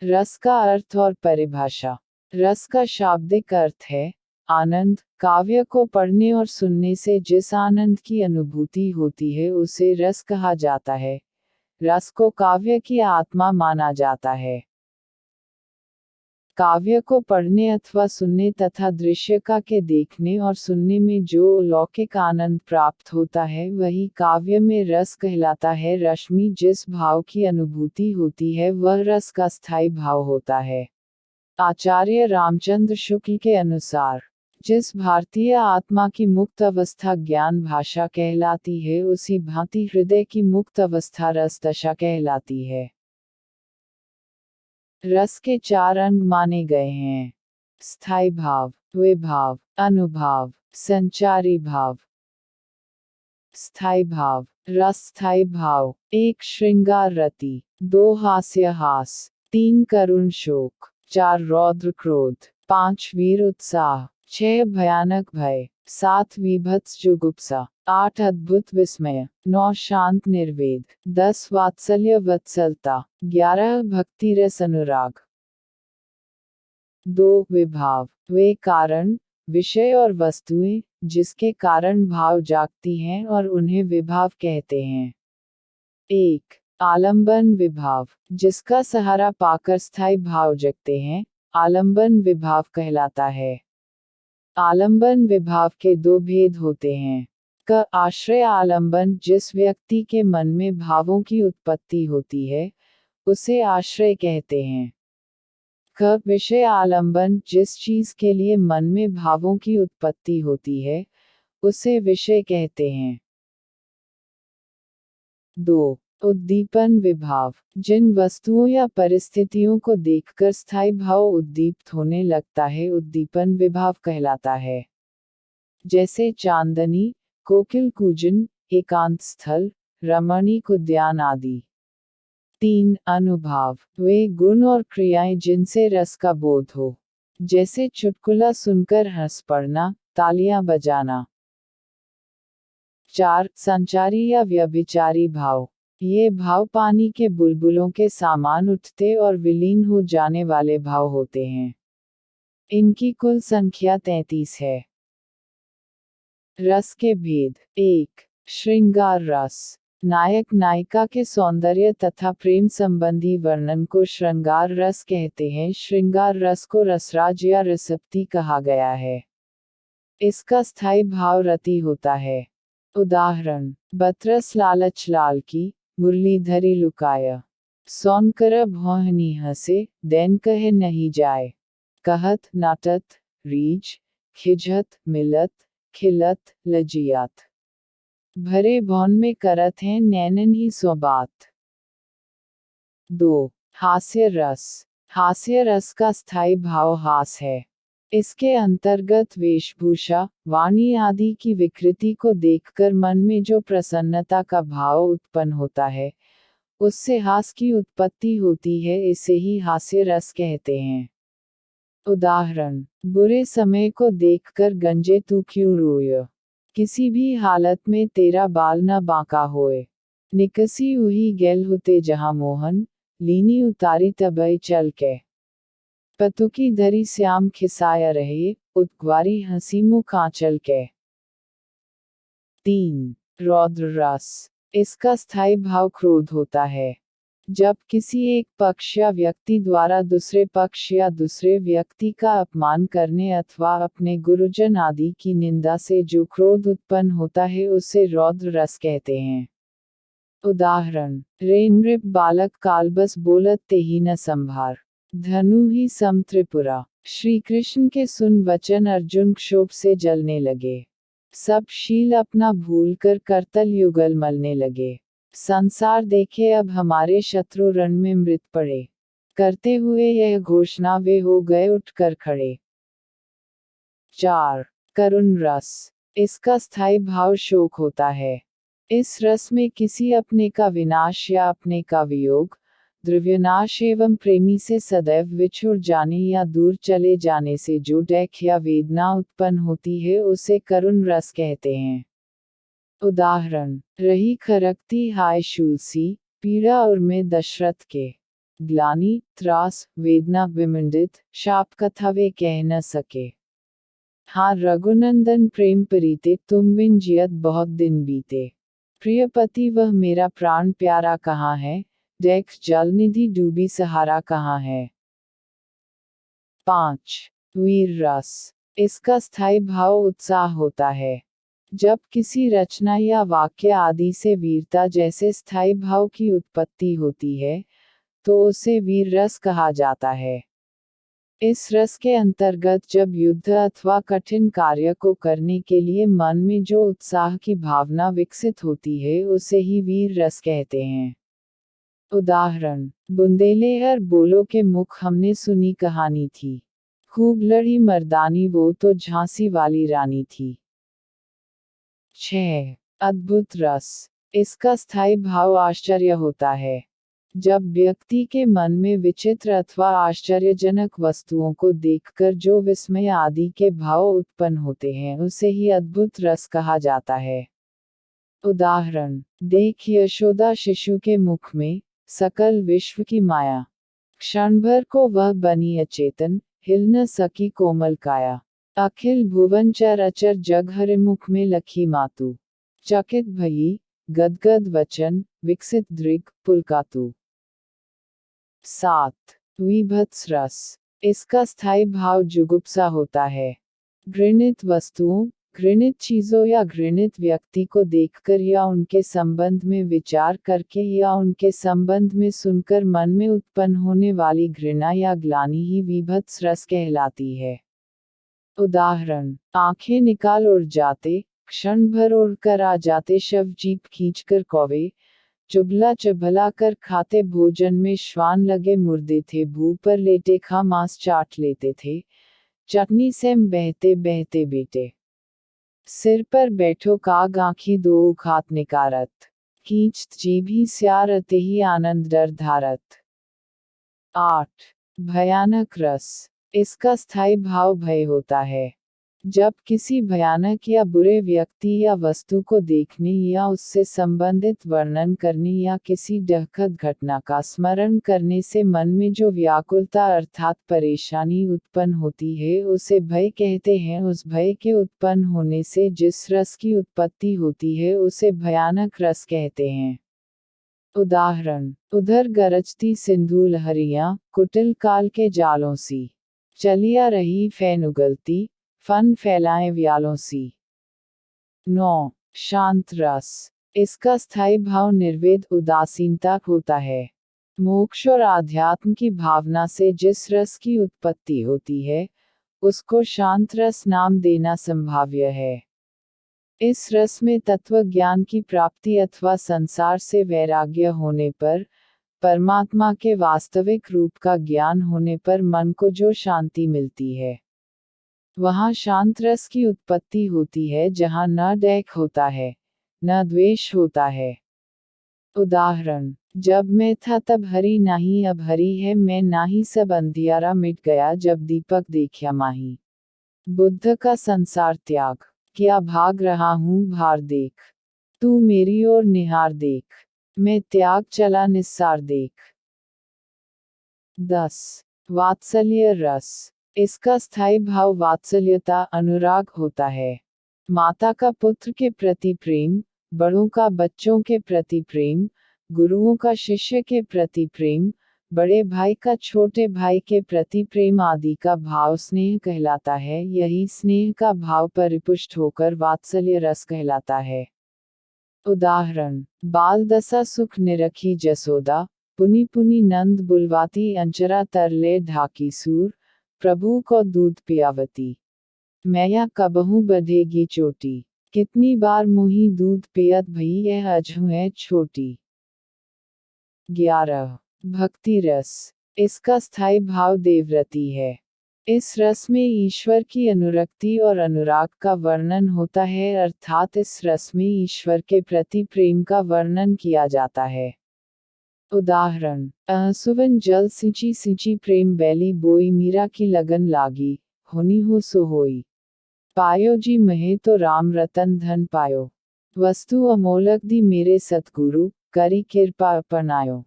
रस का अर्थ और परिभाषा। रस का शाब्दिक अर्थ है आनंद। काव्य को पढ़ने और सुनने से जिस आनंद की अनुभूति होती है उसे रस कहा जाता है। रस को काव्य की आत्मा माना जाता है। काव्य को पढ़ने अथवा सुनने तथा दृश्यका के देखने और सुनने में जो अलौकिक आनंद प्राप्त होता है वही काव्य में रस कहलाता है। रश्मि जिस भाव की अनुभूति होती है वह रस का स्थायी भाव होता है। आचार्य रामचंद्र शुक्ल के अनुसार जिस भारतीय आत्मा की मुक्त अवस्था ज्ञान भाषा कहलाती है उसी भांति हृदय की मुक्त अवस्था रस दशा कहलाती है। रस के 4 अंग माने गए हैं। स्थायी भाव, विभाव, अनुभाव, संचारी भाव। स्थायी भाव। रस स्थायी भाव 1 श्रृंगार रति, 2 हास्य हास, 3 करुण शोक, 4 रौद्र क्रोध, 5 वीर उत्साह, 6 भयानक भय, 7 वीभत्स जुगुप्सा, 8 अद्भुत विस्मय, 9 शांत निर्वेद, 10 वात्सल्य वत्सलता, 11 भक्ति रस अनुराग। 2 विभाव। वे कारण, विषय और वस्तुएं जिसके कारण भाव जागती हैं और उन्हें विभाव कहते हैं। 1 आलंबन विभाव, जिसका सहारा पाकर स्थायी भाव जगते हैं, आलंबन विभाव कहलाता है। आलंबन विभाव के 2 भेद होते हैं। क आश्रय आलंबन, जिस व्यक्ति के मन में भावों की उत्पत्ति होती है उसे आश्रय कहते हैं। क विषय आलंबन, जिस चीज के लिए मन में भावों की उत्पत्ति होती है उसे विषय कहते हैं। 2 उद्दीपन विभाव, जिन वस्तुओं या परिस्थितियों को देखकर स्थायी भाव उद्दीप्त होने लगता है उद्दीपन विभाव कहलाता है। जैसे चांदनी, कोकिल कूजन, एकांत स्थल, रमणीक उद्यान आदि। 3 अनुभाव। वे गुण और क्रियाएं जिनसे रस का बोध हो, जैसे चुटकुला सुनकर हंस पड़ना, तालियां बजाना। 4 संचारी या व्यभिचारी भाव। ये भाव पानी के बुलबुलों के समान उठते और विलीन हो जाने वाले भाव होते हैं। इनकी कुल संख्या 33 है। रस के भेद। 1 श्रृंगार रस, नायक नायिका के सौंदर्य तथा प्रेम संबंधी वर्णन को श्रृंगार रस कहते हैं। श्रृंगार रस को रसराज या रसप्ती कहा गया है। इसका स्थायी भाव रति होता है। उदाहरण: बतरस लालच लाल की, मुरलीधरी लुकाय। सौन कर भौहनी हंसे, दैन कहे नहीं जाए। कहत नाटत, रीझ, खिझत, मिलत, खिलत, लजियात। भरे भौन में करत हैं नैनन ही सो बात। 2 हास्य रस। हास्य रस का स्थायी भाव हास है। इसके अंतर्गत वेशभूषा, वाणी आदि की विकृति को देखकर मन में जो प्रसन्नता का भाव उत्पन्न होता है उससे हास की उत्पत्ति होती है, इसे ही हास्य रस कहते हैं। उदाहरण: बुरे समय को देखकर गंजे तू क्यों रोय, किसी भी हालत में तेरा बाल न बांका होए। निकसी उही गेल हुते जहां मोहन, लीनी उतारी तबई चल के। पतुकी धरी श्याम खिसाया रहे, उत्ग्वारी हंसी मुख आंचल के। 3 रौद्र रस। इसका स्थायी भाव क्रोध होता है। जब किसी एक पक्ष या व्यक्ति द्वारा दूसरे पक्ष या दूसरे व्यक्ति का अपमान करने अथवा अपने गुरुजन आदि की निंदा से जो क्रोध उत्पन्न होता है उसे रौद्र रस कहते हैं। उदाहरण: रे नृप बालक कालबस बोलत तेहि न संभार, धनु ही सम त्रिपुरा। श्री कृष्ण के सुन वचन अर्जुन क्षोभ से जलने लगे। सब शील अपना भूलकर करतल युगल मलने लगे। संसार देखे अब हमारे शत्रु रण में मृत पड़े। करते हुए यह घोषणा वे हो गए उठकर खड़े। 4 करुण रस। इसका स्थायी भाव शोक होता है। इस रस में किसी अपने का विनाश या अपने का वियोग, द्रव्यनाश एवं प्रेमी से सदैव विछुड़ जाने या दूर चले जाने से जो डैख या वेदना उत्पन्न होती है उसे करुण रस कहते हैं। उदाहरण: रही खरकती हाय शूलसी, पीड़ा उर में दशरथ के। ग्लानि, त्रास, वेदना, विमंडित, शाप कथा वे कह न सके। हाँ रघुनंदन प्रेम प्रीते तुम बिन जियत बहुत दिन बीते। प्रियपति वह मेरा प्राण प्यारा कहाँ है, देख जलनिधि डूबी सहारा कहाँ है। 5. वीर रस। इसका स्थायी भाव उत्साह होता है। जब किसी रचना या वाक्य आदि से वीरता जैसे स्थायी भाव की उत्पत्ति होती है, तो उसे वीर रस कहा जाता है। इस रस के अंतर्गत जब युद्ध अथवा कठिन कार्य को करने के लिए मन में जो उत्साह की भावना विकसित होती है उसे ही वीर रस कहते हैं। उदाहरण, बुंदेलेहर बोलो के मुख हमने सुनी कहानी थी। खूब लड़ी मर्दानी वो तो झांसी वाली रानी थी। 6. अद्भुत रस। इसका स्थायी भाव आश्चर्य होता है। जब व्यक्ति के मन में विचित्र अथवा आश्चर्यजनक वस्तुओं को देखकर जो विस्मय आदि के भाव उत्पन्न होते हैं उसे ही अद्भुत रस कहा जाता है। उदाहरण, देख यशोदा शिशु के मुख में सकल विश्व की माया। क्षण भर को वह बनी अचेतन, हिल न सकी कोमल काया। अखिल भुवन चर अचर जग हरिमुख में लखी मातु। चकित भई, गदगद वचन, विकसित दृग, पुलकातु। 7. विभत्स रस। इसका स्थायी भाव जुगुप्सा होता है। घृणित वस्तुओं, घृणित चीजों या घृणित व्यक्ति को देखकर या उनके संबंध में विचार करके या उनके संबंध में सुनकर मन में उत्पन्न होने वाली घृणा या ग्लानि ही विभत्स रस कहलाती है। उदाहरण, आंखें निकाल उड़ जाते, क्षण भर उड़ कर आ जाते शव जीप खींचकर कौवे। चुभला चबला कर खाते भोजन में श्वान लगे मुर्दे थे भू पर लेटे खा मांस चाट लेते थे। चटनी सेम बहते बहते बेटे। सिर पर बैठो काग आँखी दो खात निकारत। खींचत जीभ ही स्यार अते ही आनंद डर धारत। 8. भयानक रस। इसका स्थायी भाव भय होता है। जब किसी भयानक या बुरे व्यक्ति या वस्तु को देखने या उससे संबंधित वर्णन करने या किसी दुखद घटना का स्मरण करने से मन में जो व्याकुलता अर्थात परेशानी उत्पन्न होती है उसे भय कहते हैं। उस भय के उत्पन्न होने से जिस रस की उत्पत्ति होती है उसे भयानक रस कहते हैं। उदाहरण, उधर गरजती सिंधु लहरियां, कुटिल काल के जालों सी। चलिया रही फैन उगलती, फन फैलाएं व्यालों सी। 9. शांत रस। इसका स्थायी भाव निर्वेद उदासीनता होता है। मोक्ष और आध्यात्म की भावना से जिस रस की उत्पत्ति होती है, उसको शांत रस नाम देना संभाव्य है। इस रस में तत्व ज्ञान की प्राप्ति अथवा संसार से वैराग्य होने पर, परमात्मा के वास्तविक रूप का ज्ञान होने पर मन को जो शांति मिलती है, वहाँ शांत रस की उत्पत्ति होती है जहाँ न डैक होता है, न द्वेष होता है। उदाहरण, जब मैं था तब हरी नाही अब हरी है मैं नाही सब अंधियारा मिट गया जब दीपक देखा माही। बुद्ध का संसार त्याग। क्या भाग रहा हूँ भार देख, तू मेरी ओर निहार देख, मैं त्याग चला निस्सार देख। 10. वात्सल्य रस। इसका स्थायी भाव वात्सल्यता अनुराग होता है। माता का पुत्र के प्रति प्रेम, बड़ों का बच्चों के प्रति प्रेम, गुरुओं का शिष्य के प्रति प्रेम, बड़े भाई का छोटे भाई के प्रति प्रेम आदि का भाव स्नेह कहलाता है। यही स्नेह का भाव परिपुष्ट होकर वात्सल्य रस कहलाता है। उदाहरण, बाल दशा सुख निरखी जसोदा, पुनि पुनि नंद बुलवाती अंचरा तरले ढाकी सूर, प्रभु को दूध पियावती। मैया कबहू बधेगी चोटी, कितनी बार मुही दूध पियत भई यह अजहू है छोटी। 11. भक्ति रस। इसका स्थायी भाव देवरति है। इस रस में ईश्वर की अनुरक्ति और अनुराग का वर्णन होता है अर्थात इस रस में ईश्वर के प्रति प्रेम का वर्णन किया जाता है। उदाहरण, सुवन जल सिंची सिंची प्रेम बैली बोई मीरा की लगन लागी, होनी हो सो होई। पायो जी महे तो राम रतन धन पायो, वस्तु अमोलक दी मेरे सतगुरु, करी कृपा अपनायो।